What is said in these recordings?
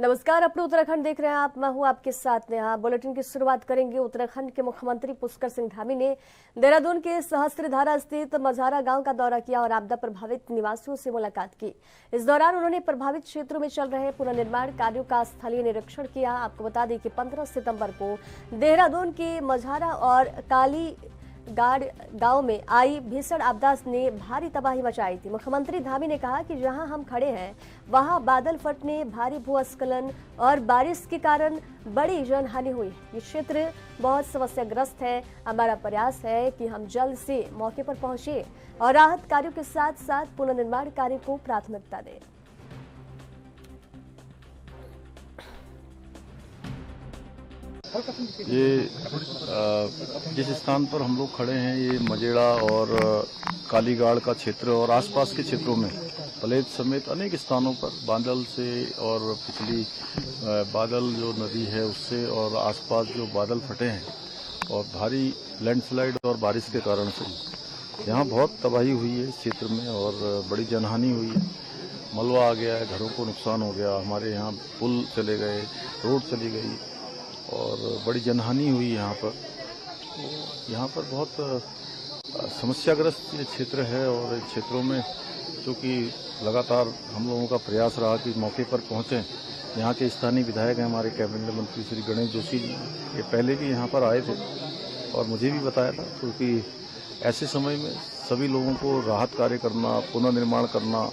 नमस्कार, अपने उत्तराखंड देख रहे हैं आप। मैं हूं आपके साथ नेहा। बुलेटिन की शुरुआत करेंगे। उत्तराखंड के मुख्यमंत्री पुष्कर सिंह धामी ने देहरादून के सहस्त्रधारा स्थित मझारा गांव का दौरा किया और आपदा प्रभावित निवासियों से मुलाकात की। इस दौरान उन्होंने प्रभावित क्षेत्रों में चल रहे पुनर्निर्माण कार्यों का स्थलीय निरीक्षण किया। आपको बता दें कि 15 सितंबर को देहरादून के मझारा और काली गांव में आई भीषण आपदा ने भारी तबाही मचाई थी। मुख्यमंत्री धामी ने कहा कि जहां हम खड़े हैं वहां बादल फटने, भारी भूस्खलन और बारिश के कारण बड़ी जनहानि हुई। ये क्षेत्र बहुत समस्याग्रस्त है। हमारा प्रयास है कि हम जल्द से मौके पर पहुंचे और राहत कार्यों के साथ साथ पुनर्निर्माण कार्य को प्राथमिकता दें। ये जिस स्थान पर हम लोग खड़े हैं ये मजेड़ा और कालीगाड़ का क्षेत्र और आसपास के क्षेत्रों में पलेद समेत अनेक स्थानों पर बादल से और पिछली बादल जो नदी है उससे और आसपास जो बादल फटे हैं और भारी लैंडस्लाइड और बारिश के कारण से यहाँ बहुत तबाही हुई है इस क्षेत्र में और बड़ी जनहानि हुई है। मलबा आ गया है, घरों को नुकसान हो गया, हमारे यहाँ पुल चले गए, रोड चली गई और बड़ी जनहानि हुई यहाँ पर। यहाँ पर बहुत समस्याग्रस्त ये क्षेत्र है और इस क्षेत्रों में चूँकि लगातार हम लोगों का प्रयास रहा कि मौके पर पहुँचें। यहाँ के स्थानीय विधायक हैं हमारे कैबिनेट मंत्री श्री गणेश जोशी जी, ये पहले भी यहाँ पर आए थे और मुझे भी बताया था, क्योंकि ऐसे समय में सभी लोगों को राहत कार्य करना, पुनर्निर्माण करना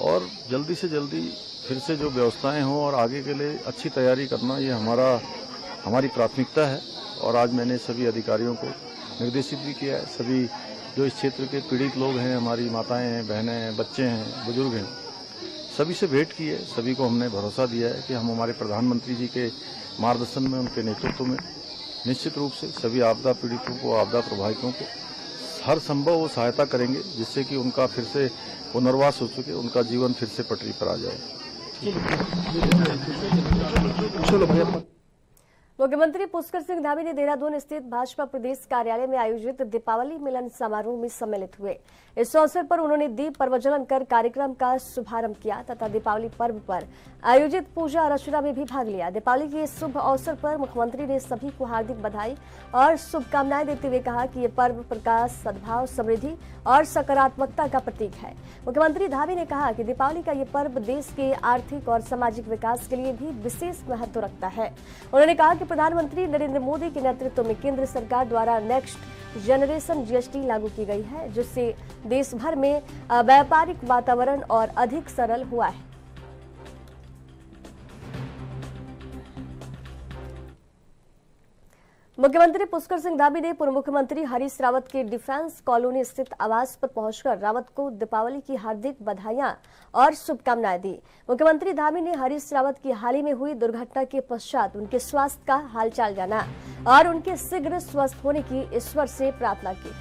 और जल्दी से जल्दी फिर से जो व्यवस्थाएं हों और आगे के लिए अच्छी तैयारी करना, ये हमारी प्राथमिकता है। और आज मैंने सभी अधिकारियों को निर्देशित भी किया है। सभी जो इस क्षेत्र के पीड़ित लोग हैं, हमारी माताएं हैं, बहनें हैं, बच्चे हैं, बुजुर्ग हैं, सभी से भेंट की है। सभी को हमने भरोसा दिया है कि हम हमारे प्रधानमंत्री जी के मार्गदर्शन में, उनके नेतृत्व में निश्चित रूप से सभी आपदा पीड़ितों को, आपदा प्रभावितों को हर संभव वो सहायता करेंगे, जिससे कि उनका फिर से पुनर्वास हो सके, उनका जीवन फिर से पटरी पर आ जाए। मुख्यमंत्री पुष्कर सिंह धामी ने देहरादून स्थित भाजपा प्रदेश कार्यालय में आयोजित दीपावली मिलन समारोह में सम्मिलित हुए। इस अवसर पर उन्होंने दीप प्रज्वलन कर कार्यक्रम का शुभारंभ किया तथा दीपावली पर्व पर आयोजित पूजा अर्चना में भी भाग लिया। दीपावली के इस शुभ अवसर पर मुख्यमंत्री ने सभी को हार्दिक बधाई और शुभकामनाएं देते हुए कहा कि ये पर्व प्रकाश, सद्भाव, समृद्धि और सकारात्मकता का प्रतीक है। मुख्यमंत्री धामी ने कहा कि दीपावली का ये पर्व देश के आर्थिक और सामाजिक विकास के लिए भी विशेष महत्व रखता है। उन्होंने कहा कि प्रधानमंत्री नरेंद्र मोदी के नेतृत्व में केंद्र सरकार द्वारा नेक्स्ट जनरेशन जीएसटी लागू की गई है, जिससे देश भर में व्यापारिक वातावरण और अधिक सरल हुआ है। मुख्यमंत्री पुष्कर सिंह धामी ने पूर्व मुख्यमंत्री हरीश रावत के डिफेंस कॉलोनी स्थित आवास पर पहुंचकर रावत को दीपावली की हार्दिक बधाइयां और शुभकामनाएं दी। मुख्यमंत्री धामी ने हरीश रावत की हाल ही में हुई दुर्घटना के पश्चात उनके स्वास्थ्य का हालचाल जाना और उनके शीघ्र स्वस्थ होने की ईश्वर से प्रार्थना की।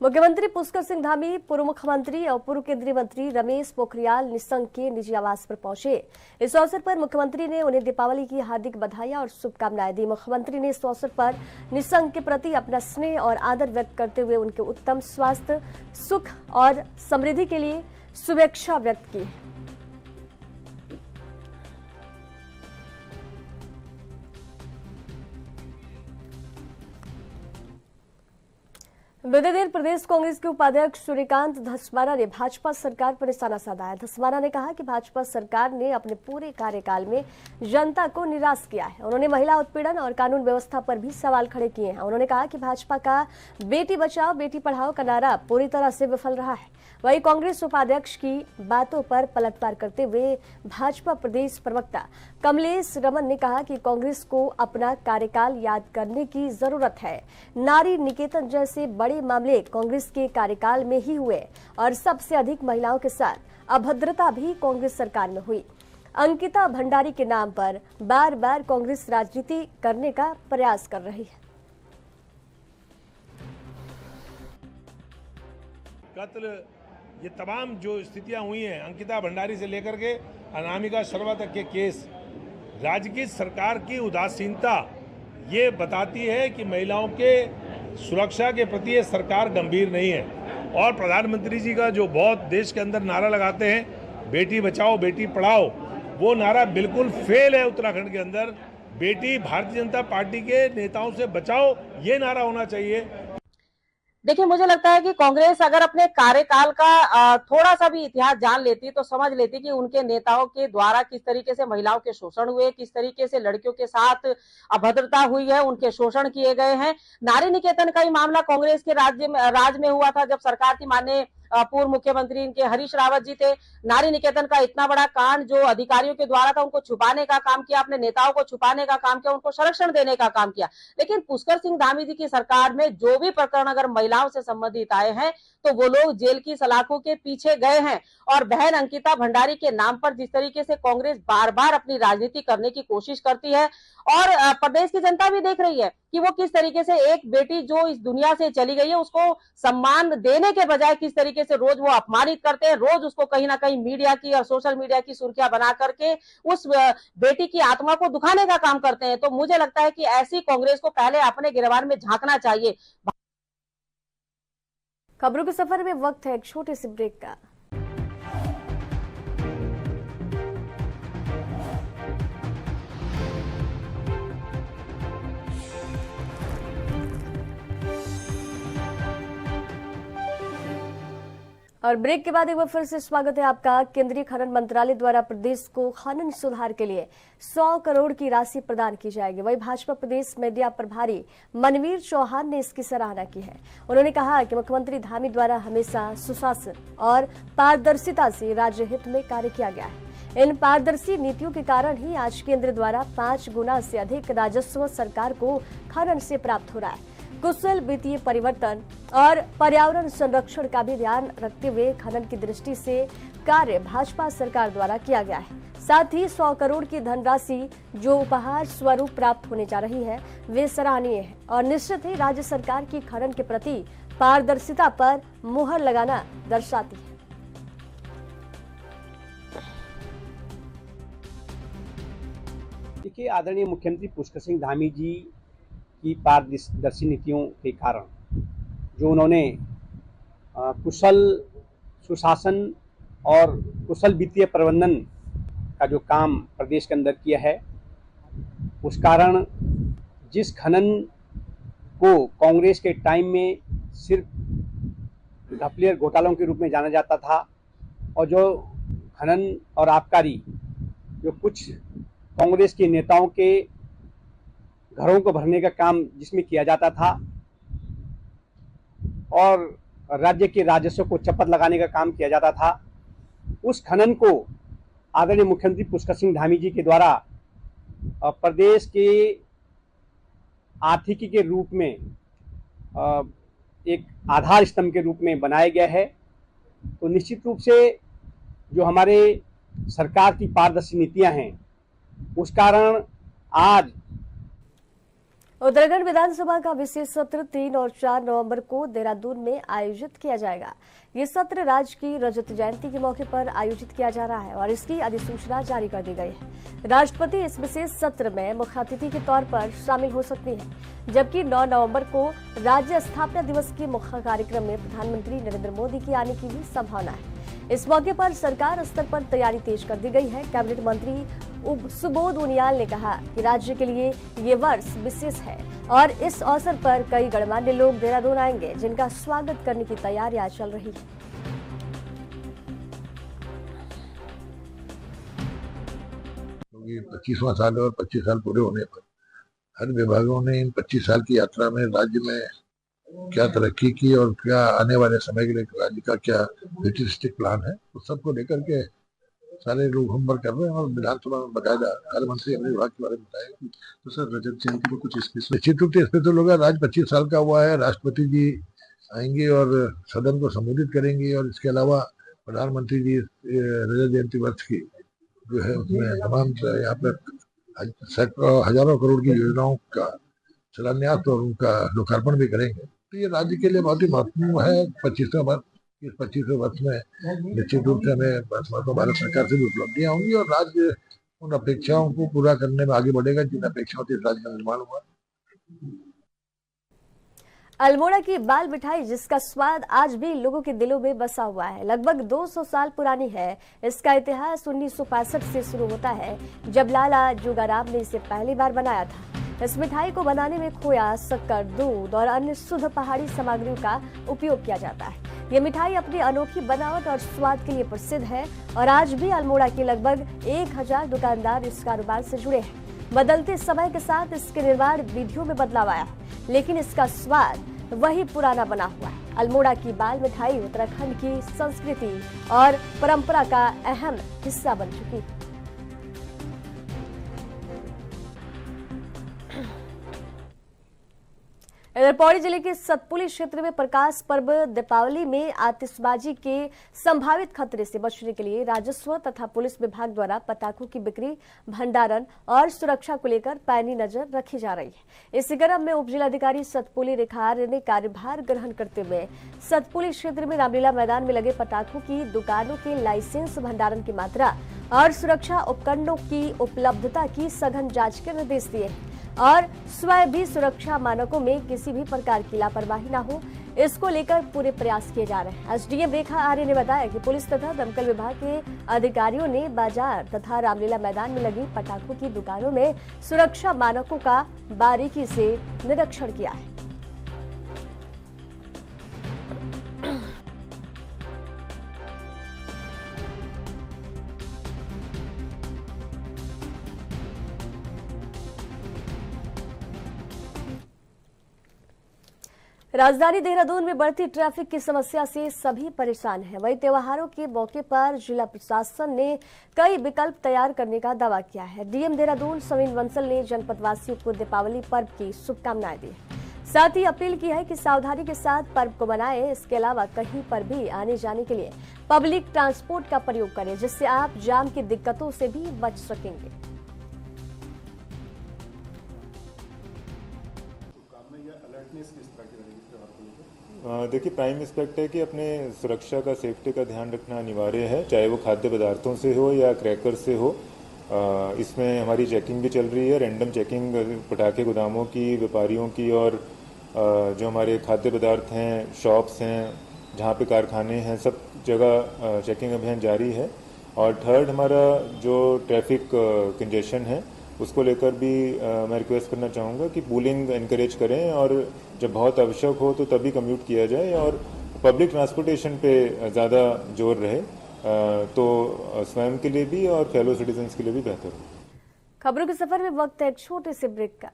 मुख्यमंत्री पुष्कर सिंह धामी पूर्व मुख्यमंत्री और पूर्व केंद्रीय मंत्री रमेश पोखरियाल निशंक के निजी आवास पर पहुंचे। इस अवसर पर मुख्यमंत्री ने उन्हें दीपावली की हार्दिक बधाइयां और शुभकामनाएं दी। मुख्यमंत्री ने इस अवसर पर निशंक के प्रति अपना स्नेह और आदर व्यक्त करते हुए उनके उत्तम स्वास्थ्य, सुख और समृद्धि के लिए शुभेच्छा व्यक्त की। बीते दिन प्रदेश कांग्रेस के उपाध्यक्ष सूर्यकांत धस्माना ने भाजपा सरकार पर निशाना साधा है। धस्माना ने कहा कि भाजपा सरकार ने अपने पूरे कार्यकाल में जनता को निराश किया है। उन्होंने महिला उत्पीड़न और कानून व्यवस्था पर भी सवाल खड़े किए हैं। उन्होंने कहा कि भाजपा का बेटी बचाओ बेटी पढ़ाओ का नारा पूरी तरह से विफल रहा है। वहीं कांग्रेस उपाध्यक्ष की बातों पर पलटवार करते हुए भाजपा प्रदेश प्रवक्ता कमलेश रमन ने कहा कि कांग्रेस को अपना कार्यकाल याद करने की जरूरत है। नारी निकेतन जैसे बड़े मामले कांग्रेस के कार्यकाल में ही हुए और सबसे अधिक महिलाओं के साथ अभद्रता भी कांग्रेस सरकार में हुई। अंकिता भंडारी के नाम पर बार बार कांग्रेस राजनीति करने का प्रयास कर रही है। कत्ल, ये तमाम जो स्थितियां हुई हैं, अंकिता भंडारी से लेकर के अनामिका शर्मा तक के केस, राज्य की सरकार की उदासीनता ये बताती है कि महिलाओं के सुरक्षा के प्रति ये सरकार गंभीर नहीं है। और प्रधानमंत्री जी का जो बहुत देश के अंदर नारा लगाते हैं, बेटी बचाओ बेटी पढ़ाओ, वो नारा बिल्कुल फेल है उत्तराखंड के अंदर। बेटी भारतीय जनता पार्टी के नेताओं से बचाओ, ये नारा होना चाहिए। देखिए, मुझे लगता है कि कांग्रेस अगर अपने कार्यकाल का थोड़ा सा भी इतिहास जान लेती तो समझ लेती कि उनके नेताओं के द्वारा किस तरीके से महिलाओं के शोषण हुए, किस तरीके से लड़कियों के साथ अभद्रता हुई है, उनके शोषण किए गए हैं। नारी निकेतन का ही मामला कांग्रेस के राज में हुआ था, जब सरकार थी। माननीय पूर्व मुख्यमंत्री इनके हरीश रावत जी थे। नारी निकेतन का इतना बड़ा कांड जो अधिकारियों के द्वारा था, उनको छुपाने का काम किया, अपने नेताओं को छुपाने का काम किया, उनको संरक्षण देने का काम किया। लेकिन पुष्कर सिंह धामी जी की सरकार में जो भी प्रकरण अगर महिलाओं से संबंधित आए हैं तो वो लोग जेल की सलाखों के पीछे गए हैं। और बहन अंकिता भंडारी के नाम पर जिस तरीके से कांग्रेस बार बार अपनी राजनीति करने की कोशिश करती है, और प्रदेश की जनता भी देख रही है कि वो किस तरीके से एक बेटी जो इस दुनिया से चली गई है उसको सम्मान देने के बजाय किस तरीके से रोज वो अपमानित करते हैं, रोज उसको कहीं ना कहीं मीडिया की और सोशल मीडिया की सुर्खियां बना करके उस बेटी की आत्मा को दुखाने का काम करते हैं। तो मुझे लगता है कि ऐसी कांग्रेस को पहले अपने गिरबान में झांकना चाहिए। खबरों के सफर में वक्त है एक छोटे से ब्रेक का। और ब्रेक के बाद एक बार फिर से स्वागत है आपका। केंद्रीय खनन मंत्रालय द्वारा प्रदेश को खनन सुधार के लिए 100 करोड़ की राशि प्रदान की जाएगी। वहीं भाजपा प्रदेश मीडिया प्रभारी मनवीर चौहान ने इसकी सराहना की है। उन्होंने कहा कि मुख्यमंत्री धामी द्वारा हमेशा सुशासन और पारदर्शिता से राज्य हित में कार्य किया गया है। इन पारदर्शी नीतियों के कारण ही आज केंद्र द्वारा 5 गुना से अधिक राजस्व सरकार को खनन से प्राप्त हो रहा है। कुशल वित्तीय परिवर्तन और पर्यावरण संरक्षण का भी ध्यान रखते हुए खनन की दृष्टि से कार्य भाजपा सरकार द्वारा किया गया है। साथ ही 100 करोड़ की धनराशि जो उपहार स्वरूप प्राप्त होने जा रही है वे सराहनीय है और निश्चित ही राज्य सरकार की खनन के प्रति पारदर्शिता पर मुहर लगाना दर्शाती है। देखिए, आदरणीय मुख्यमंत्री पुष्कर सिंह धामी जी की पारदर्शी नीतियों के कारण जो उन्होंने कुशल सुशासन और कुशल वित्तीय प्रबंधन का जो काम प्रदेश के अंदर किया है, उस कारण जिस खनन को कांग्रेस के टाइम में सिर्फ घपले घोटालों के रूप में जाना जाता था और जो खनन और आबकारी जो कुछ कांग्रेस के नेताओं के घरों को भरने का काम जिसमें किया जाता था और राज्य के राजस्व को चप्पट लगाने का काम किया जाता था, उस खनन को आदरणीय मुख्यमंत्री पुष्कर सिंह धामी जी के द्वारा प्रदेश के आर्थिकी के रूप में एक आधार स्तंभ के रूप में बनाया गया है। तो निश्चित रूप से जो हमारे सरकार की पारदर्शी नीतियां हैं, उस कारण आज उत्तराखंड विधानसभा का विशेष सत्र 3 और 4 नवंबर को देहरादून में आयोजित किया जाएगा। ये सत्र राज्य की रजत जयंती के मौके पर आयोजित किया जा रहा है और इसकी अधिसूचना जारी कर दी गई है। राष्ट्रपति इस विशेष सत्र में मुख्य अतिथि के तौर पर शामिल हो सकती हैं, जबकि 9 नवंबर को राज्य स्थापना दिवस के मुख्य कार्यक्रम में प्रधानमंत्री नरेंद्र मोदी के आने की भी संभावना है। इस मौके पर सरकार स्तर पर तैयारी तेज कर दी गई है। कैबिनेट मंत्री सुबोध उनियाल ने कहा कि राज्य के लिए ये वर्ष विशेष है और इस अवसर पर कई गणमान्य लोग देहरादून आएंगे, जिनका स्वागत करने की तैयारियां चल रही है। 25वां साल और 25 साल पूरे होने पर हर विभागों ने इन 25 साल की यात्रा में राज्य में क्या तरक्की की और क्या आने वाले समय के लिए राज्य का क्या फ्यूचरिस्टिक प्लान है, उस सबको लेकर के सारे लोग होमवर्क कर रहे हैं और विधानसभा में बकायदा कार्य मंत्री अपने विभाग के बारे में बताएंगे। तो सर रजत जयंती को कुछ निश्चित रूप से इसमें तो लोग आज 25 साल का हुआ है, राष्ट्रपति जी आएंगे और सदन को संबोधित करेंगे और इसके अलावा प्रधानमंत्री जी रजत जयंती वर्ष की जो है उसमें तमाम यहाँ पर सैकड़ों हजारों करोड़ की योजनाओं का शिलान्यास और उनका लोकार्पण भी करेंगे। तो ये राज्य के लिए बहुत ही महत्वपूर्ण है 25वां वर्ष। इस 25वें वर्ष में निश्चित रूप से हमें भारत सरकार से भी उपलब्धियां होंगी और राज्य उन अपेक्षाओं को पूरा करने में आगे बढ़ेगा जिन अपेक्षाओं से राज्य का निर्माण हुआ। अल्मोड़ा की बाल मिठाई जिसका स्वाद आज भी लोगों के दिलों में बसा हुआ है, लगभग 200 साल पुरानी है। इसका इतिहास 1965 से शुरू होता है, जब लाला जोगाराम ने इसे पहली बार बनाया था। इस मिठाई को बनाने में खोया, शक्कर, दूध और अन्य शुद्ध पहाड़ी सामग्रियों का उपयोग किया जाता है। ये मिठाई अपनी अनोखी बनावट और स्वाद के लिए प्रसिद्ध है और आज भी अल्मोड़ा के लगभग 1000 दुकानदार इस कारोबार से जुड़े हैं। बदलते समय के साथ इसके निर्माण विधियों में बदलाव आया, लेकिन इसका स्वाद वही पुराना बना हुआ है। अल्मोड़ा की बाल मिठाई उत्तराखंड की संस्कृति और परंपरा का अहम हिस्सा बन चुकी है। इधर पौड़ी जिले के सतपुली क्षेत्र में प्रकाश पर्व दीपावली में आतिशबाजी के संभावित खतरे से बचने के लिए राजस्व तथा पुलिस विभाग द्वारा पटाखों की बिक्री, भंडारण और सुरक्षा को लेकर पैनी नजर रखी जा रही है। इसी क्रम में उप जिलाधिकारी सतपुली रेखा आर्य ने कार्यभार ग्रहण करते हुए सतपुली क्षेत्र में रामलीला मैदान में लगे पटाखों की दुकानों के लाइसेंस, भंडारण की मात्रा और सुरक्षा उपकरणों की उपलब्धता की सघन जाँच के निर्देश दिए और स्वयं भी सुरक्षा मानकों में किसी भी प्रकार की लापरवाही न हो, इसको लेकर पूरे प्रयास किए जा रहे हैं। एसडीएम रेखा आर्य ने बताया कि पुलिस तथा दमकल विभाग के अधिकारियों ने बाजार तथा रामलीला मैदान में लगी पटाखों की दुकानों में सुरक्षा मानकों का बारीकी से निरीक्षण किया है। राजधानी देहरादून में बढ़ती ट्रैफिक की समस्या से सभी परेशान हैं। वहीं त्योहारों के मौके पर जिला प्रशासन ने कई विकल्प तैयार करने का दावा किया है। डीएम देहरादून समीन बंसल ने जनपद वासियों को दीपावली पर्व की शुभकामनाएं दी, साथ ही अपील की है कि सावधानी के साथ पर्व को मनाएं। इसके अलावा कहीं पर भी आने जाने के लिए पब्लिक ट्रांसपोर्ट का प्रयोग करें, जिससे आप जाम की दिक्कतों से भी बच सकेंगे। देखिए, प्राइम एस्पेक्ट है कि अपने सुरक्षा का, सेफ्टी का ध्यान रखना अनिवार्य है, चाहे वो खाद्य पदार्थों से हो या क्रैकर से हो। इसमें हमारी चेकिंग भी चल रही है, रैंडम चेकिंग पटाखे गोदामों की, व्यापारियों की और जो हमारे खाद्य पदार्थ हैं, शॉप्स हैं, जहाँ पे कारखाने हैं, सब जगह चेकिंग अभियान जारी है। और थर्ड, हमारा जो ट्रैफिक कंजेशन है उसको लेकर भी मैं रिक्वेस्ट करना चाहूँगा कि पूलिंग एनकरेज करें और जब बहुत आवश्यक हो तो तभी कम्यूट किया जाए और पब्लिक ट्रांसपोर्टेशन पे ज़्यादा जोर रहे, तो स्वयं के लिए भी और फेलो सिटीजन्स के लिए भी बेहतर हो। खबरों के सफर में वक्त है एक छोटे से ब्रेक का।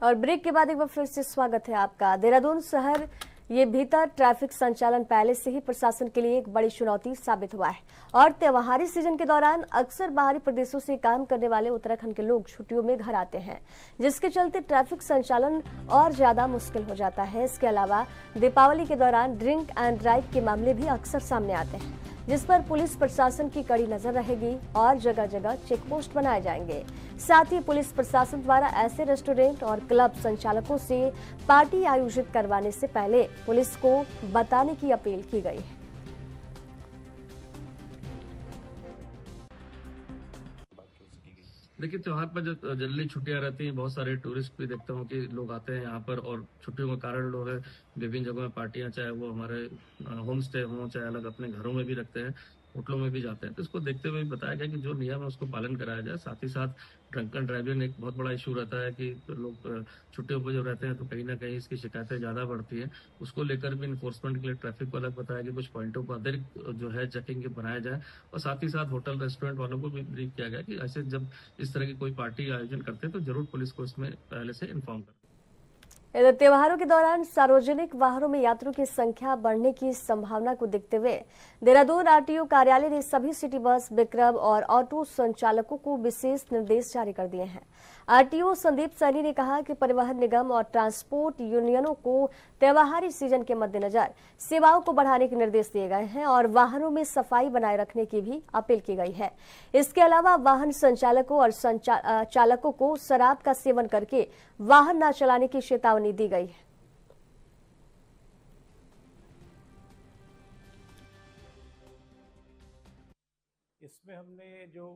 और ब्रेक के बाद एक बार फिर से स्वागत है आपका। देहरादून शहर ये भीतर ट्रैफिक संचालन पहले से ही प्रशासन के लिए एक बड़ी चुनौती साबित हुआ है और त्योहारी सीजन के दौरान अक्सर बाहरी प्रदेशों से काम करने वाले उत्तराखंड के लोग छुट्टियों में घर आते हैं, जिसके चलते ट्रैफिक संचालन और ज्यादा मुश्किल हो जाता है। इसके अलावा दीपावली के दौरान ड्रिंक एंड ड्राइव के मामले भी अक्सर सामने आते हैं, जिस पर पुलिस प्रशासन की कड़ी नजर रहेगी और जगह जगह चेक पोस्ट बनाए जाएंगे। साथ ही पुलिस प्रशासन द्वारा ऐसे रेस्टोरेंट और क्लब संचालकों से पार्टी आयोजित करवाने से पहले पुलिस को बताने की अपील की गई है। देखिए, त्योहार पर जब जनरली छुट्टियां रहती हैं, बहुत सारे टूरिस्ट भी देखता हूँ कि लोग आते हैं यहाँ पर और छुट्टियों के कारण लोग हैं विभिन्न जगहों में पार्टियां, चाहे वो हमारे होम स्टे हों, चाहे अलग अपने घरों में भी रखते हैं, होटलों में भी जाते हैं। तो इसको देखते हुए बताया गया कि जो नियम है उसको पालन कराया जाए। साथ ही साथ ड्रंक एंड ड्राइविंग एक बहुत बड़ा इशू रहता है कि लोग छुट्टियों पर जब रहते हैं तो कहीं ना कहीं इसकी शिकायतें ज़्यादा बढ़ती हैं। उसको लेकर भी इन्फोर्समेंट के लिए ट्रैफिक को अलग बताया कि कुछ पॉइंटों पर अतिरिक्त जो है चेकिंग बनाया जाए और साथ ही साथ होटल रेस्टोरेंट वालों को भी ब्रीफ किया गया कि ऐसे जब इस तरह की कोई पार्टी आयोजन करते हैं तो जरूर पुलिस को इसमें पहले से इन्फॉर्म करें। इधर त्योहारों के दौरान सार्वजनिक वाहनों में यात्रियों की संख्या बढ़ने की संभावना को देखते हुए देहरादून आरटीओ कार्यालय ने सभी सिटी बस, विक्रम और ऑटो संचालकों को विशेष निर्देश जारी कर दिए हैं। आरटीओ संदीप सैनी ने कहा कि परिवहन निगम और ट्रांसपोर्ट यूनियनों को त्योहारी सीजन के मद्देनजर सेवाओं को बढ़ाने के निर्देश दिए गए हैं और वाहनों में सफाई बनाए रखने की भी अपील की गई है। इसके अलावा वाहन संचालकों और चालकों को शराब का सेवन करके वाहन न चलाने की चेतावनी दी गई है। इसमें हमने जो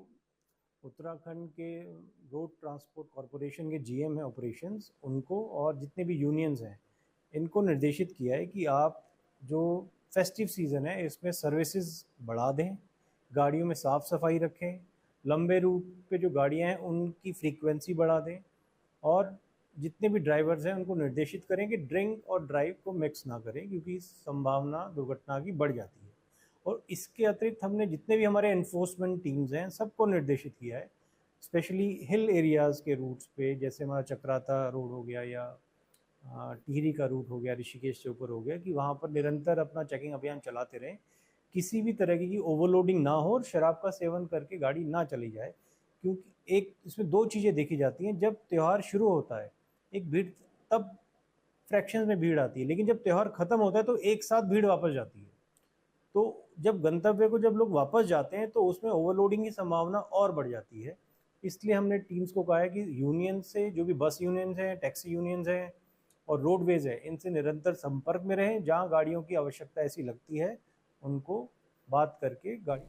उत्तराखंड के रोड ट्रांसपोर्ट कॉरपोरेशन के जीएम हैं ऑपरेशंस, उनको और जितने भी यूनियंस हैं इनको निर्देशित किया है कि आप जो फेस्टिव सीज़न है इसमें सर्विसेज बढ़ा दें, गाड़ियों में साफ़ सफाई रखें, लंबे रूट पे जो गाड़ियां हैं उनकी फ्रीक्वेंसी बढ़ा दें और जितने भी ड्राइवर्स हैं उनको निर्देशित करें कि ड्रिंक और ड्राइव को मिक्स ना करें, क्योंकि संभावना दुर्घटना की बढ़ जाती है। और इसके अतिरिक्त हमने जितने भी हमारे एनफोर्समेंट टीम्स हैं सबको निर्देशित किया है, स्पेशली हिल एरियाज़ के रूट्स पे, जैसे हमारा चक्राता रोड हो गया या टिहरी का रूट हो गया, ऋषिकेश से ऊपर हो गया, कि वहाँ पर निरंतर अपना चेकिंग अभियान चलाते रहें, किसी भी तरह की ओवरलोडिंग ना हो और शराब का सेवन करके गाड़ी ना चली जाए। क्योंकि एक इसमें दो चीज़ें देखी जाती हैं, जब त्यौहार शुरू होता है एक भीड़, तब फ्रैक्शंस में भीड़ आती है, लेकिन जब त्यौहार ख़त्म होता है तो एक साथ भीड़ वापस जाती है। तो जब गंतव्य को जब लोग वापस जाते हैं तो उसमें ओवरलोडिंग की संभावना और बढ़ जाती है। इसलिए हमने टीम्स को कहा है कि यूनियन से, जो भी बस यूनियंस हैं, टैक्सी यूनियंस हैं और रोडवेज है, इनसे निरंतर संपर्क में रहें। जहाँ गाड़ियों की आवश्यकता ऐसी लगती है उनको बात करके गाड़ी।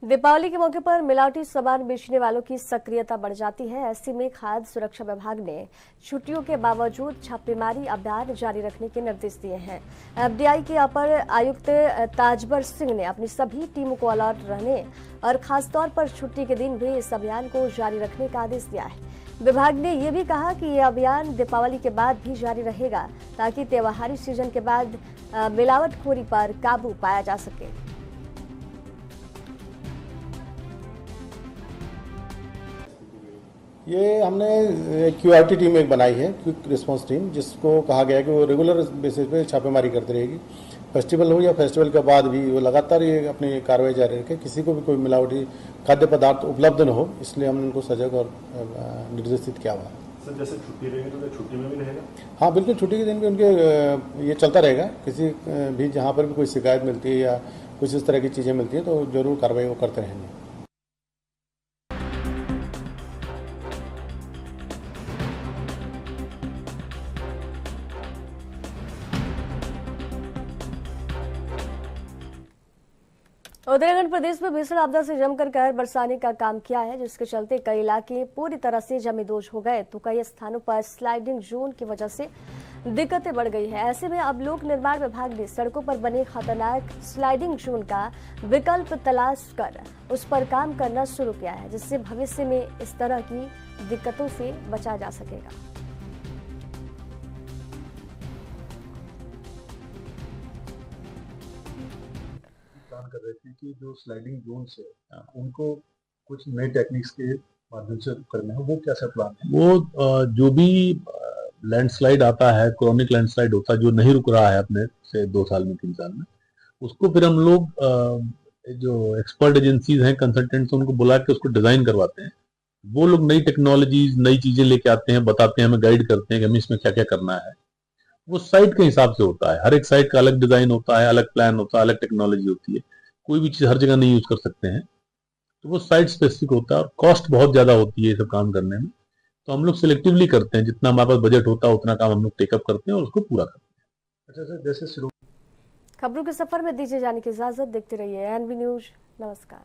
दीपावली के मौके पर मिलावटी सामान बेचने वालों की सक्रियता बढ़ जाती है। ऐसे में खाद्य सुरक्षा विभाग ने छुट्टियों के बावजूद छापेमारी अभियान जारी रखने के निर्देश दिए हैं। एफडीआई के अपर आयुक्त ताजबर सिंह ने अपनी सभी टीमों को अलर्ट रहने और खासतौर पर छुट्टी के दिन भी इस अभियान को जारी रखने का आदेश दिया है। विभाग ने ये भी कहा कि ये अभियान दीपावली के बाद भी जारी रहेगा, ताकि त्योहारी सीजन के बाद मिलावटखोरी पर काबू पाया जा सके। ये हमने क्यूआरटी टीम एक बनाई है, क्विक रिस्पांस टीम, जिसको कहा गया है कि वो रेगुलर बेसिस पे छापेमारी करती रहेगी। फेस्टिवल हो या फेस्टिवल के बाद भी वो लगातार ये अपनी कार्रवाई जारी रखे, किसी को भी कोई मिलावटी खाद्य पदार्थ उपलब्ध न हो, इसलिए हमने उनको सजग और निर्देशित किया हुआ है। सर, जैसे छुट्टी रहेगी तो छुट्टी में भी रहेगा? हाँ बिल्कुल, छुट्टी के दिन भी उनके ये चलता रहेगा। किसी भी जहाँ पर भी कोई शिकायत मिलती है या कुछ इस तरह की चीज़ें मिलती हैं तो जरूर कार्रवाई वो करते रहेंगे। उत्तराखंड प्रदेश में भीषण आपदा से जमकर कहर बरसाने का काम किया है, जिसके चलते कई इलाके पूरी तरह से जमींदोज हो गए तो कई स्थानों पर स्लाइडिंग जोन की वजह से दिक्कतें बढ़ गई है। ऐसे में अब लोक निर्माण विभाग ने सड़कों पर बने खतरनाक स्लाइडिंग जोन का विकल्प तलाश कर उस पर काम करना शुरू किया है, जिससे भविष्य में इस तरह की दिक्कतों से बचा जा सकेगा। कर रहे थे कि जो स्लाइडिंग जोन्स है उनको कुछ नए टेक्निक्स के माध्यम से करना है। वो कैसा प्लान है? वो जो भी लैंडस्लाइड आता है, क्रॉनिक लैंडस्लाइड होता है जो नहीं रुक रहा है अपने से 2 साल में 3 साल में, उसको फिर हम लोग जो एक्सपर्ट एजेंसीज हैं, कंसल्टेंट्स, उनको बुला के उसको डिजाइन करवाते हैं। वो लोग नई टेक्नोलॉजीज, नई चीजें लेके आते हैं, बताते हैं, हमें गाइड करते हैं कि हमें इसमें क्या क्या करना है। वो साइट के हिसाब से होता है, हर एक साइट का अलग डिजाइन होता है, अलग प्लान होता है, अलग टेक्नोलॉजी होती है। कोई भी चीज हर जगह नहीं यूज कर सकते हैं, तो वो साइट स्पेसिफिक होता है और कॉस्ट बहुत ज्यादा होती है ये सब काम करने में। तो हम लोग सिलेक्टिवली करते हैं, जितना हमारे पास बजट होता है उतना काम हम लोग टेकअप करते हैं और उसको पूरा करते हैं। अच्छा सर, जैसे खबरों के सफर में दीजिए जाने की इजाजत। देखते रहिए एनबी न्यूज। नमस्कार।